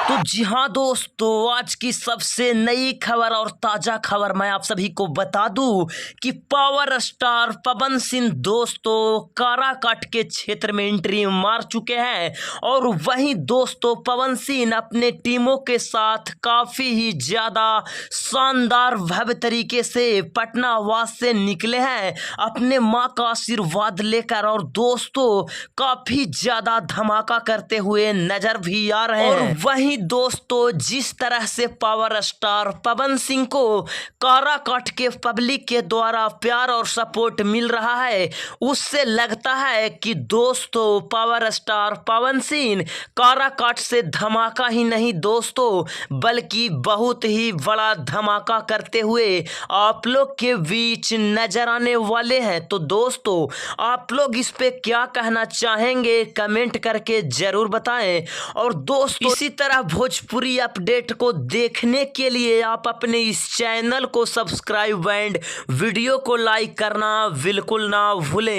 तो जी हाँ दोस्तों, आज की सबसे नई खबर और ताज़ा खबर मैं आप सभी को बता दूं कि पावर स्टार पवन सिंह दोस्तों काराकाट के क्षेत्र में एंट्री मार चुके हैं। और वहीं दोस्तों पवन सिंह अपने टीमों के साथ काफ़ी ही ज़्यादा शानदार भव्य तरीके से पटनावास से निकले हैं अपने माँ का आशीर्वाद लेकर। और दोस्तों काफ़ी ज़्यादा धमाका करते हुए नजर भी आ रहे हैं। और वहीं दोस्तों जिस तरह से पावर स्टार पवन सिंह को काराकाट के पब्लिक के द्वारा प्यार और सपोर्ट मिल रहा है, उससे लगता है कि दोस्तों पावर स्टार पवन सिंह काराकाट से धमाका ही नहीं दोस्तों बल्कि बहुत ही बड़ा धमाका करते हुए आप लोग के बीच नजर आने वाले हैं। तो दोस्तों आप लोग इस पे क्या कहना चाहेंगे कमेंट करके जरूर बताएं। और दोस्तों इसी तरह भोजपुरी अपडेट को देखने के लिए आप अपने इस चैनल को सब्सक्राइब एंड वीडियो को लाइक करना बिल्कुल ना भूलें।